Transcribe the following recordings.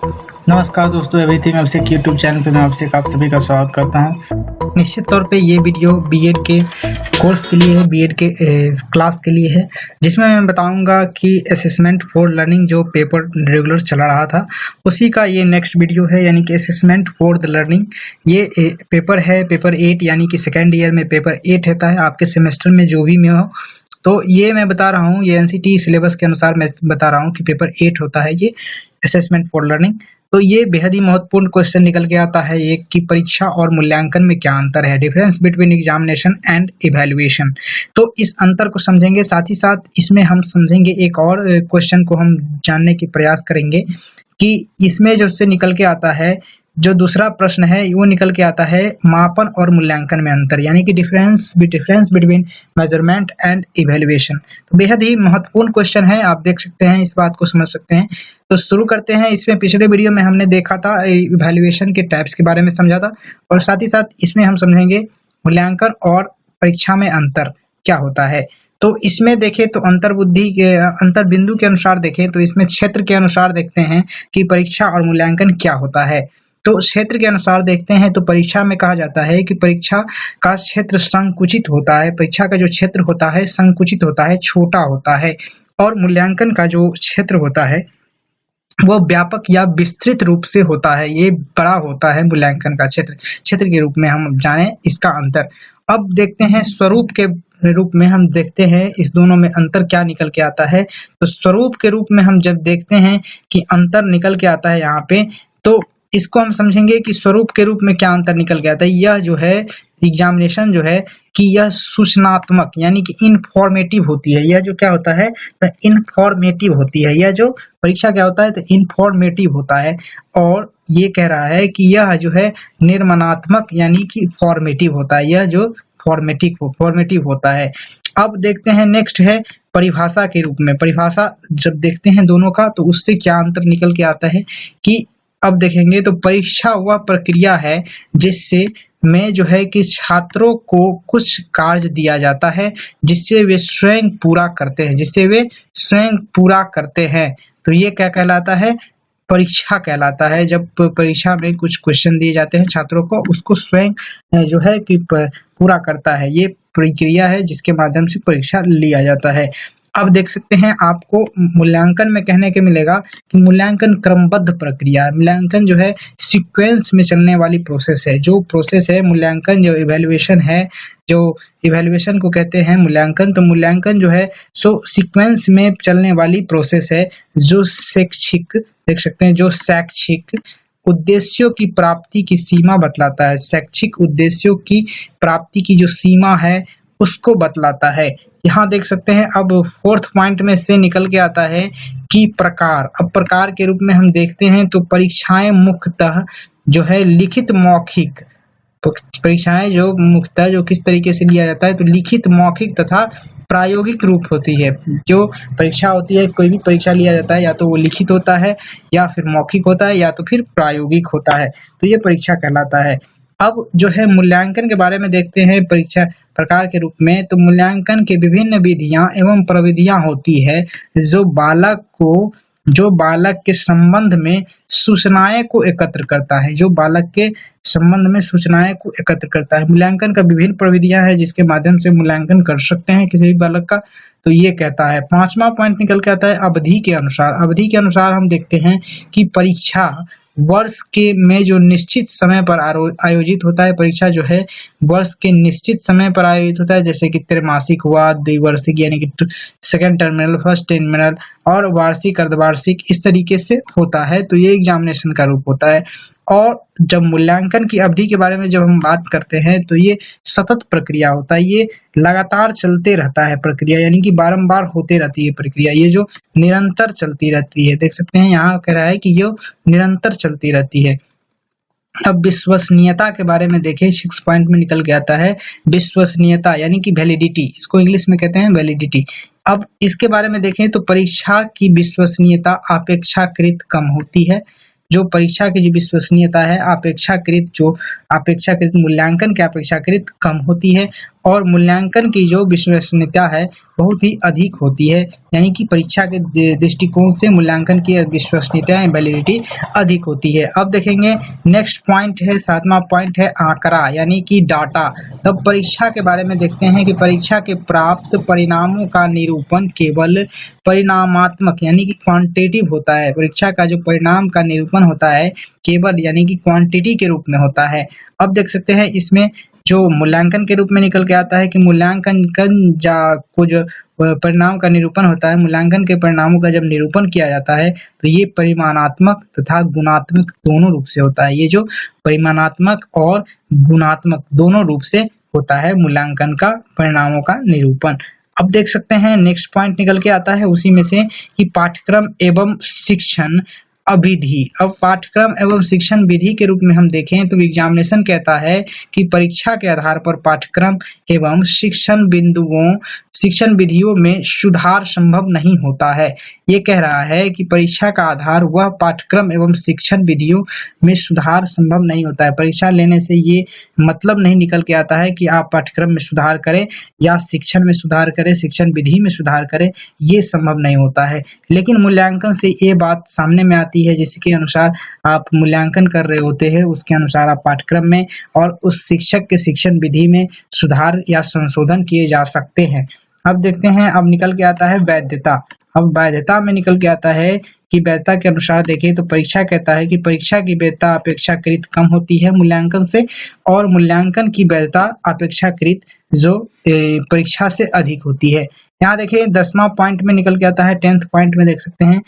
नमस्कार दोस्तों, एवरीथिंग अभिषेक YouTube channel पे मैं अभिषेक आप सभी का स्वागत करता हूं। निश्चित तौर पे ये वीडियो बीएड के कोर्स के लिए है, बीएड के क्लास के लिए है, जिसमें मैं बताऊंगा कि असेसमेंट फॉर लर्निंग जो पेपर रेगुलर चला रहा था उसी का ये नेक्स्ट वीडियो है, यानी कि असेसमेंट फॉर द लर्निंग। ये पेपर है, पेपर 8 यानी कि सेकेंड ईयर में पेपर 8 रहता है आपके सेमेस्टर में जो भी में हो। तो ये मैं बता रहा हूँ, ये एनसीटी सिलेबस के अनुसार मैं बता रहा हूँ कि पेपर 8 होता है ये असेसमेंट फॉर लर्निंग। तो ये बेहद ही महत्वपूर्ण क्वेश्चन निकल के आता है एक कि परीक्षा और मूल्यांकन में क्या अंतर है, difference between examination and evaluation. तो इस अंतर को समझेंगे, साथ ही साथ इसमें हम समझेंगे एक और क्वेश्चन को हम जानने की प्रयास करेंगे कि इसमें जो से निकल के आता है, जो दूसरा प्रश्न है वो निकल के आता है मापन और मूल्यांकन में अंतर, यानी कि difference between measurement and evaluation. तो बेहद ही महत्वपूर्ण क्वेश्चन है, आप देख सकते हैं, इस बात को समझ सकते हैं। तो शुरू करते हैं। इसमें पिछले वीडियो में हमने देखा था, इवैल्यूएशन के टाइप्स के बारे में समझा था, और साथ ही साथ इसमें हम समझेंगे मूल्यांकन और परीक्षा में अंतर क्या होता है। तो इसमें देखें तो अंतर बिंदु के अनुसार देखें तो इसमें क्षेत्र के अनुसार देखते हैं कि परीक्षा और मूल्यांकन क्या होता है। तो क्षेत्र के अनुसार देखते हैं तो परीक्षा में कहा जाता है कि परीक्षा का क्षेत्र संकुचित होता है, परीक्षा का जो क्षेत्र होता है संकुचित होता है, छोटा होता है। और मूल्यांकन का जो क्षेत्र होता है वो व्यापक या विस्तृत रूप से होता है, ये बड़ा होता है मूल्यांकन का क्षेत्र के रूप में हम जाने इसका अंतर। अब देखते हैं स्वरूप के रूप में, हम देखते हैं इस दोनों में अंतर क्या निकल के आता है। तो स्वरूप के रूप में हम जब देखते हैं कि अंतर निकल के आता है यहाँ पे, तो इसको हम समझेंगे कि स्वरूप के रूप में क्या अंतर निकल के आता है। यह जो है एग्जामिनेशन जो है कि यह सूचनात्मक यानी कि इन्फॉर्मेटिव होती है। यह जो क्या होता है, इन्फॉर्मेटिव होती है। यह जो परीक्षा क्या होता है तो इन्फॉर्मेटिव होता है। और ये कह रहा है कि यह जो है निर्माणात्मक यानी कि फॉर्मेटिव होता है। यह जो फॉर्मेटिव होता है। अब देखते हैं नेक्स्ट है परिभाषा के रूप में। परिभाषा जब देखते हैं दोनों का तो उससे क्या अंतर निकल के आता है कि अब देखेंगे तो परीक्षा वह प्रक्रिया है जिससे में जो है कि छात्रों को कुछ कार्य दिया जाता है जिससे वे स्वयं पूरा करते हैं। तो ये क्या कहलाता है, परीक्षा कहलाता है। जब परीक्षा में कुछ क्वेश्चन दिए जाते हैं छात्रों को, उसको स्वयं जो है कि पूरा करता है, ये प्रक्रिया है जिसके माध्यम से परीक्षा लिया जाता है। अब देख सकते हैं आपको मूल्यांकन में कहने के मिलेगा कि मूल्यांकन क्रमबद्ध प्रक्रिया, मूल्यांकन जो है सीक्वेंस में चलने वाली प्रोसेस है। जो प्रोसेस है मूल्यांकन, जो इवैल्यूएशन है, जो इवैल्यूएशन को कहते हैं मूल्यांकन, तो मूल्यांकन जो है सो सीक्वेंस में चलने वाली प्रोसेस है जो शैक्षिक, देख सकते हैं, जो शैक्षिक उद्देश्यों की प्राप्ति की सीमा बतलाता है। शैक्षिक उद्देश्यों की प्राप्ति की जो सीमा है उसको बतलाता है। यहाँ देख सकते हैं अब फोर्थ पॉइंट में से निकल के आता है कि प्रकार। अब प्रकार के रूप में हम देखते हैं तो परीक्षाएं मुख्यतः जो है लिखित मौखिक, परीक्षाएं जो मुख्यतः जो किस तरीके से लिया जाता है तो लिखित, मौखिक तथा प्रायोगिक रूप होती है। जो परीक्षा होती है, कोई भी परीक्षा लिया जाता है, या तो वो लिखित होता है या फिर मौखिक होता है या तो फिर प्रायोगिक होता है, तो ये परीक्षा कहलाता है। अब जो है मूल्यांकन के बारे में देखते हैं परीक्षा प्रकार के रूप में। तो मूल्यांकन के विभिन्न विधियां एवं प्रविधियां होती है जो बालक के संबंध में सूचनाएं को एकत्र करता है, जो बालक के संबंध में सूचनाएं को एकत्र करता है। मूल्यांकन का विभिन्न प्रविधियां हैं जिसके माध्यम से मूल्यांकन कर सकते हैं किसी भी बालक का, तो ये कहता है। पांचवा पॉइंट निकल के आता है अवधि के अनुसार। अवधि के अनुसार हम देखते हैं कि परीक्षा वर्ष के में जो निश्चित समय पर आयोजित होता है, परीक्षा जो है वर्ष के निश्चित समय पर आयोजित होता है, जैसे कि त्रैमासिक हुआ, द्विवार्षिक यानी कि सेकेंड टर्मिनल, फर्स्ट टर्मिनल, और वार्षिक, अर्धवार्षिक, इस तरीके से होता है। तो ये एग्जामिनेशन का रूप होता है। और जब मूल्यांकन की अवधि के बारे में जब हम बात करते हैं तो ये सतत प्रक्रिया होता है, ये लगातार चलते रहता है प्रक्रिया, यानी कि बारंबार होते रहती है प्रक्रिया, ये जो निरंतर चलती रहती है। देख सकते हैं यहाँ कह रहा है कि ये निरंतर चलती रहती है। अब विश्वसनीयता के बारे में देखें, 6 पॉइंट में निकल के आता है विश्वसनीयता यानी कि वैलिडिटी, इसको इंग्लिश में कहते हैं वैलिडिटी। अब इसके बारे में देखें तो परीक्षा की विश्वसनीयता अपेक्षाकृत कम होती है। जो परीक्षा की जो विश्वसनीयता है अपेक्षाकृत मूल्यांकन के अपेक्षाकृत कम होती है। और मूल्यांकन की जो विश्वसनीयता है बहुत ही अधिक होती है, यानी कि परीक्षा के दृष्टिकोण से मूल्यांकन की विश्वसनीयता वैलिडिटी अधिक होती है। अब देखेंगे नेक्स्ट पॉइंट है, 7वां पॉइंट है आंकड़ा यानी कि डाटा। तब परीक्षा के बारे में देखते हैं कि परीक्षा के प्राप्त परिणामों का निरूपण केवल परिणामात्मक यानी कि क्वांटिटेटिव होता है। परीक्षा का जो परिणाम का निरूपण होता है केवल यानी कि क्वांटिटी के रूप में होता है। अब देख सकते हैं इसमें जो मूल्यांकन के रूप में निकल के आता है कि मूल्यांकन को जो परिणाम का निरूपण होता है, मूल्यांकन के परिणामों का जब निरूपण किया जाता है तो ये परिमाणात्मक तथा गुणात्मक दोनों रूप से होता है। ये जो परिमाणात्मक और गुणात्मक दोनों रूप से होता है मूल्यांकन का परिणामों का निरूपण। अब देख सकते हैं नेक्स्ट पॉइंट निकल के आता है उसी में से कि पाठ्यक्रम एवं शिक्षण अविधि। अब पाठ्यक्रम एवं शिक्षण विधि के रूप में हम देखें तो एग्जामिनेशन कहता है कि परीक्षा के आधार पर पाठ्यक्रम एवं शिक्षण विधियों में सुधार संभव नहीं होता है। ये कह रहा है कि परीक्षा का आधार वह पाठ्यक्रम एवं शिक्षण विधियों में सुधार संभव नहीं होता है। परीक्षा लेने से ये मतलब नहीं निकल के आता है कि आप पाठ्यक्रम में सुधार करें या शिक्षण में सुधार करें, शिक्षण विधि में सुधार करें, ये संभव नहीं होता है। लेकिन मूल्यांकन से ये बात सामने में आती है जिसके अनुसार आप मूल्यांकन कर रहे होते हैं, उसके अनुसार आप पाठ्यक्रम में और उस शिक्षक के शिक्षण विधि में सुधार या संशोधन किए जा सकते हैं। अब देखते हैं, अब निकल के आता है वैधता। अब वैधता में निकल के आता है कि वैधता के अनुसार देखें तो परीक्षा कहता है कि परीक्षा की वैधता अपेक्षाकृत कम होती है मूल्यांकन से, और मूल्यांकन की वैधता अपेक्षाकृत जो परीक्षा से अधिक होती है। यहाँ देखिए 10वां पॉइंट में निकल के आता है, 10th पॉइंट में देख सकते हैं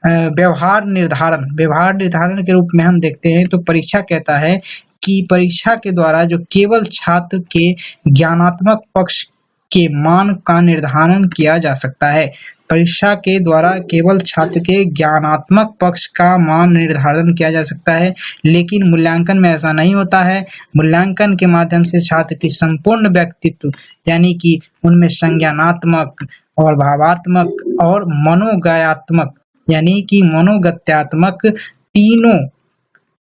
व्यवहार निर्धारण के रूप में हम देखते हैं तो परीक्षा कहता है कि परीक्षा के द्वारा जो केवल छात्र के ज्ञानात्मक पक्ष के मान का निर्धारण किया जा सकता है। परीक्षा के द्वारा केवल छात्र के ज्ञानात्मक पक्ष का मान निर्धारण किया जा सकता है, लेकिन मूल्यांकन में ऐसा नहीं होता है। मूल्यांकन के माध्यम से छात्र की संपूर्ण व्यक्तित्व यानी कि उनमें संज्ञानात्मक और भावात्मक और मनोज्ञात्मक यानी कि मनोगत्यात्मक तीनों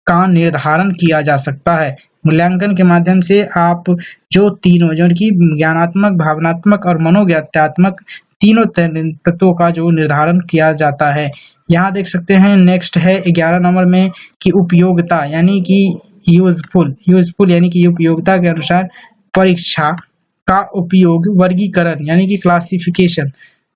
का निर्धारण किया जा सकता है। मूल्यांकन के माध्यम से आप जो तीनों जो कि ज्ञानात्मक, भावनात्मक और मनोज्ञात्मक तीनों तत्वों का जो निर्धारण किया जाता है। यहाँ देख सकते हैं नेक्स्ट है 11 नंबर में कि उपयोगिता यानी कि यूजफुल यानी कि उपयोगिता के अनुसार परीक्षा का उपयोग वर्गीकरण यानी कि क्लासिफिकेशन,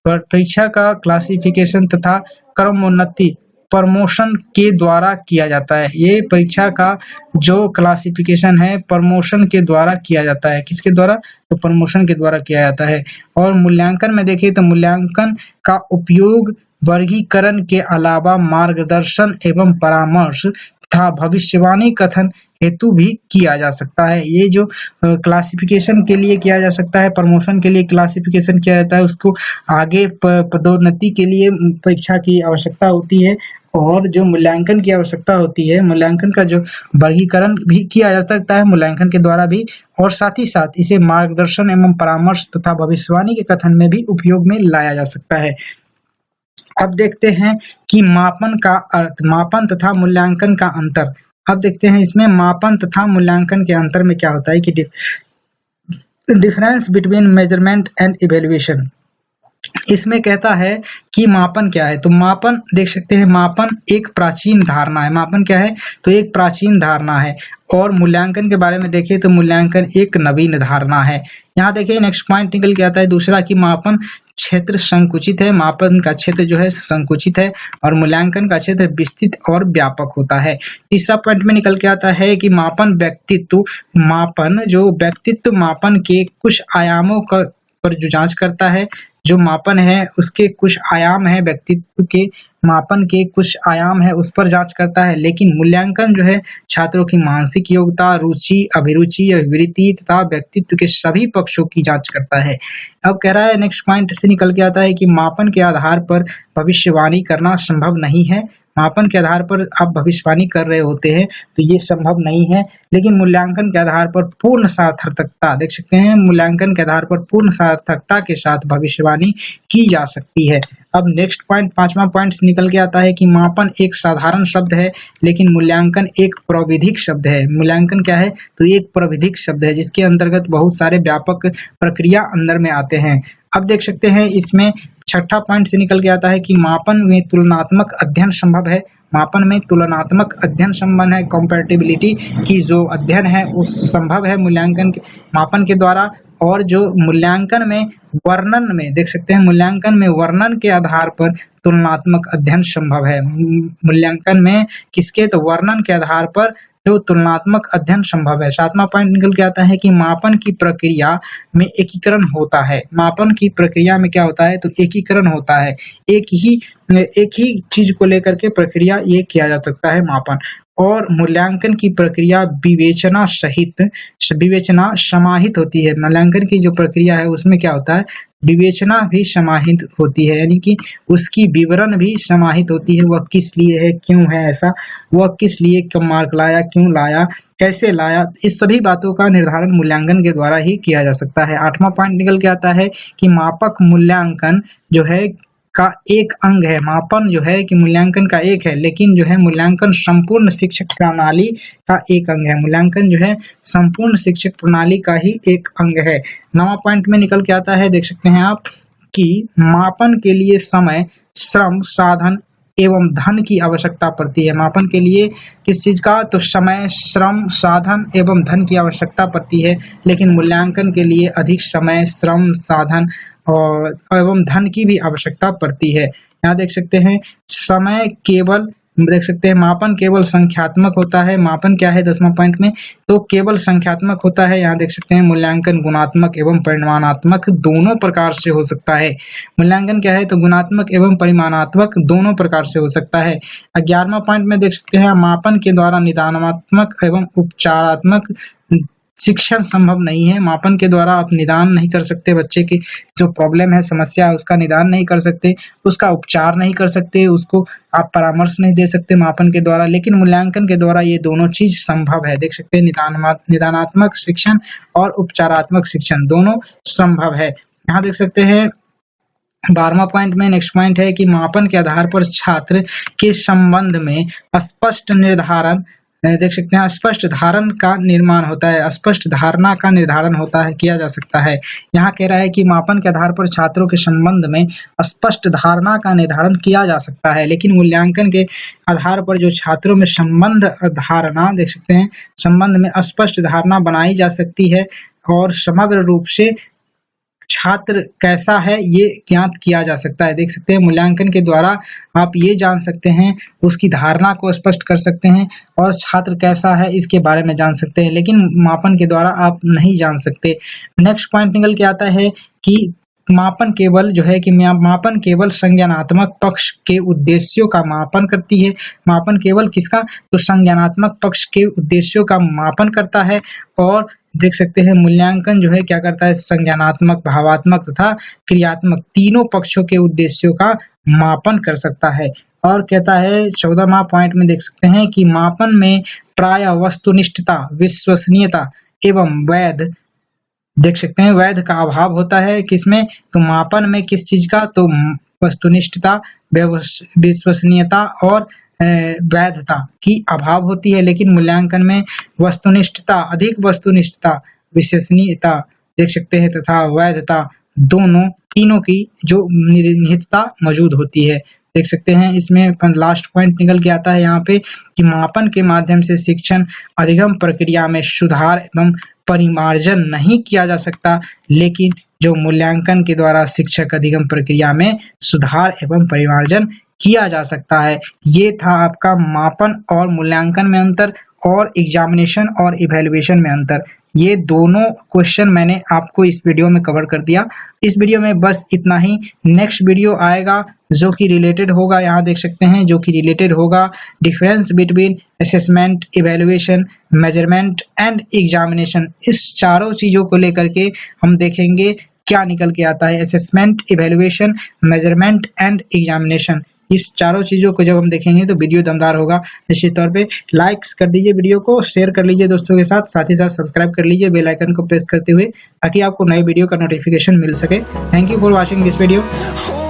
परीक्षा का क्लासिफिकेशन तथा क्रमोन्नति प्रमोशन के द्वारा किया जाता है। ये परीक्षा का जो क्लासिफिकेशन है प्रमोशन के द्वारा किया जाता है। किसके द्वारा? तो प्रमोशन के द्वारा किया जाता है। और मूल्यांकन में देखें तो मूल्यांकन का उपयोग वर्गीकरण के अलावा मार्गदर्शन एवं परामर्श तथा भविष्यवाणी कथन हेतु भी किया जा सकता है। ये जो क्लासिफिकेशन के लिए किया जा सकता है, प्रमोशन के लिए क्लासिफिकेशन किया जाता है, उसको आगे पदोन्नति के लिए परीक्षा की आवश्यकता होती है, और जो मूल्यांकन की आवश्यकता होती है, मूल्यांकन का जो वर्गीकरण भी किया जा सकता है मूल्यांकन के द्वारा भी, और साथ ही साथ इसे मार्गदर्शन एवं परामर्श तथा भविष्यवाणी के कथन में भी उपयोग में लाया जा सकता है। अब देखते हैं कि मापन तथा मूल्यांकन का अंतर। अब देखते हैं इसमें मापन तथा मूल्यांकन के अंतर में क्या होता है कि difference between measurement and evaluation. इसमें कहता है कि मापन क्या है, तो मापन देख सकते हैं मापन एक प्राचीन धारणा है। मापन क्या है? तो एक प्राचीन धारणा है। और मूल्यांकन के बारे में देखें तो मूल्यांकन एक नवीन धारणा है। यहाँ देखिए नेक्स्ट पॉइंट निकल के आता है दूसरा कि मापन क्षेत्र संकुचित है, मापन का क्षेत्र जो है संकुचित है, और मूल्यांकन का क्षेत्र विस्तृत और व्यापक होता है। तीसरा पॉइंट में निकल के आता है कि मापन मापन के कुछ आयामों का पर जो जांच करता है, जो मापन है उसके कुछ आयाम है, व्यक्तित्व के मापन के कुछ आयाम है उस पर जांच करता है। लेकिन मूल्यांकन जो है छात्रों की मानसिक योग्यता, रुचि, अभिरुचि, अभिवृत्ति तथा व्यक्तित्व के सभी पक्षों की जांच करता है। अब कह रहा है नेक्स्ट पॉइंट से निकल के आता है कि मापन के आधार पर भविष्यवाणी करना संभव नहीं है। मापन के आधार पर आप भविष्यवाणी कर रहे होते हैं तो ये संभव नहीं है। लेकिन मूल्यांकन के आधार पर पूर्ण सार्थकता, देख सकते हैं मूल्यांकन के आधार पर पूर्ण सार्थकता के साथ भविष्यवाणी की जा सकती है। अब नेक्स्ट पॉइंट, पांचवा पॉइंट निकल के आता है कि मापन एक साधारण शब्द है लेकिन मूल्यांकन एक प्राविधिक शब्द है। मूल्यांकन क्या है? तो एक प्राविधिक शब्द है जिसके अंतर्गत बहुत सारे व्यापक प्रक्रिया अंदर में आते हैं। अब देख सकते हैं इसमें छठा पॉइंट से निकल के आता है कि मापन में तुलनात्मक अध्ययन संभव है। मापन में तुलनात्मक अध्ययन संभव है, कंपैरेटिबिलिटी की जो अध्ययन है वो संभव है मूल्यांकन के मापन के द्वारा। और जो मूल्यांकन में वर्णन में, देख सकते हैं मूल्यांकन में वर्णन के आधार पर तुलनात्मक अध्ययन संभव है। मूल्यांकन में किसके? तो वर्णन के आधार पर जो तुलनात्मक अध्ययन संभव है। सातवां पॉइंट निकल के आता है कि मापन की प्रक्रिया में एकीकरण होता है। मापन की प्रक्रिया में क्या होता है? तो एकीकरण होता है। एक ही चीज को लेकर के प्रक्रिया ये किया जा सकता है मापन। और मूल्यांकन की प्रक्रिया विवेचना समाहित होती है। मूल्यांकन की जो प्रक्रिया है उसमें क्या होता है? विवेचना भी समाहित होती है, यानी कि उसकी विवरण भी समाहित होती है। वह किस लिए है, क्यों है ऐसा, वह किस लिए कम मार्क लाया, क्यों लाया, कैसे लाया, इस सभी बातों का निर्धारण मूल्यांकन के द्वारा ही किया जा सकता है। आठवां पॉइंट निकल के आता है कि मापक मूल्यांकन जो है का एक अंग है। मापन जो है कि मूल्यांकन का एक है, लेकिन जो है मूल्यांकन संपूर्ण शिक्षक प्रणाली का एक अंग है। मूल्यांकन जो है संपूर्ण शिक्षक प्रणाली का ही एक अंग है। नवा पॉइंट में निकल के आता है, देख सकते हैं आप, कि मापन के लिए समय, श्रम, साधन एवं धन की आवश्यकता पड़ती है। मापन के लिए किस चीज का? तो समय, श्रम, साधन एवं धन की आवश्यकता पड़ती है। लेकिन मूल्यांकन के लिए अधिक समय, श्रम, साधन और एवं धन की भी आवश्यकता पड़ती है। यहाँ देख सकते हैं समय केवल, देख सकते हैं मापन केवल संख्यात्मक होता है। मापन क्या है 10वां पॉइंट में? तो केवल संख्यात्मक होता है। यहाँ देख सकते हैं मूल्यांकन गुणात्मक एवं परिमाणात्मक दोनों प्रकार से हो सकता है। मूल्यांकन क्या है? तो गुणात्मक एवं परिमाणात्मक दोनों प्रकार से हो सकता है। 11वां पॉइंट में देख सकते हैं मापन के द्वारा निदानात्मक एवं उपचारात्मक शिक्षण संभव नहीं है। मापन के द्वारा आप निदान नहीं कर सकते, बच्चे की जो प्रॉब्लम है, समस्या है, उसका निदान नहीं कर सकते, उसका उपचार नहीं कर सकते, उसको आप परामर्श नहीं दे सकते मापन के द्वारा। लेकिन मूल्यांकन के द्वारा ये दोनों चीज संभव है। देख सकते हैं निदानात्मक शिक्षण और उपचारात्मक शिक्षण दोनों संभव है। यहाँ देख सकते हैं 12वां पॉइंट में नेक्स्ट पॉइंट है कि मापन के आधार पर छात्र के संबंध में स्पष्ट निर्धारण, देख सकते हैं स्पष्ट धारण का निर्माण होता है, स्पष्ट धारणा का निर्धारण होता है, किया जा सकता है। यहाँ कह रहा है कि मापन के आधार पर छात्रों के संबंध में स्पष्ट धारणा का निर्धारण किया जा सकता है। लेकिन मूल्यांकन के आधार पर जो छात्रों में संबंध धारणा, देख सकते हैं संबंध में स्पष्ट धारणा बनाई जा सकती है और समग्र रूप से छात्र कैसा है ये ज्ञात किया जा सकता है। देख सकते हैं मूल्यांकन के द्वारा आप ये जान सकते हैं, उसकी धारणा को स्पष्ट कर सकते हैं और छात्र कैसा है इसके बारे में जान सकते हैं, लेकिन मापन के द्वारा आप नहीं जान सकते। नेक्स्ट पॉइंट निकल के आता है कि मापन केवल जो है कि मापन केवल संज्ञानात्मक पक्ष के उद्देश्यों का मापन करती है। मापन केवल किसका? तो संज्ञानात्मक पक्ष के उद्देश्यों का मापन करता है। और देख सकते हैं मूल्यांकन जो है क्या करता है? संज्ञानात्मक, भावात्मक तथा क्रियात्मक तीनों पक्षों के उद्देश्यों का मापन कर सकता है। और कहता है 14वां पॉइंट में देख सकते हैं कि मापन में प्राय वस्तुनिष्ठता, विश्वसनीयता एवं वैध, देख सकते हैं वैध का अभाव होता है। किसमें? तो मापन में किस चीज का? तो वस्तुनिष्ठता, विश्वसनीयता और वैधता की अभाव होती है। लेकिन मूल्यांकन में वस्तुनिष्ठता, अधिक वस्तुनिष्ठता, विश्वसनीयता देख सकते हैं तथा वैधता दोनों, तीनों की जो निहितता मौजूद होती है। देख सकते हैं इसमें लास्ट पॉइंट निकल के आता है यहाँ पे कि मापन के माध्यम से शिक्षण अधिगम प्रक्रिया में सुधार एवं परिमार्जन नहीं किया जा सकता, लेकिन जो मूल्यांकन के द्वारा शिक्षक अधिगम प्रक्रिया में सुधार एवं परिमार्जन किया जा सकता है। ये था आपका मापन और मूल्यांकन में अंतर और एग्जामिनेशन और इवैल्यूएशन में अंतर। ये दोनों क्वेश्चन मैंने आपको इस वीडियो में कवर कर दिया। इस वीडियो में बस इतना ही। नेक्स्ट वीडियो आएगा जो कि रिलेटेड होगा, यहाँ देख सकते हैं जो कि रिलेटेड होगा difference between assessment, evaluation, measurement and examination. इस चारों चीजों को लेकर के हम देखेंगे क्या निकल के आता है। Assessment, evaluation, measurement and examination, इस चारों चीज़ों को जब हम देखेंगे तो वीडियो दमदार होगा। निश्चित तौर पे लाइक्स कर दीजिए वीडियो को, शेयर कर लीजिए दोस्तों के साथ, साथ ही साथ सब्सक्राइब कर लीजिए बेल आइकन को प्रेस करते हुए, ताकि आपको नए वीडियो का नोटिफिकेशन मिल सके। Thank you for watching this video.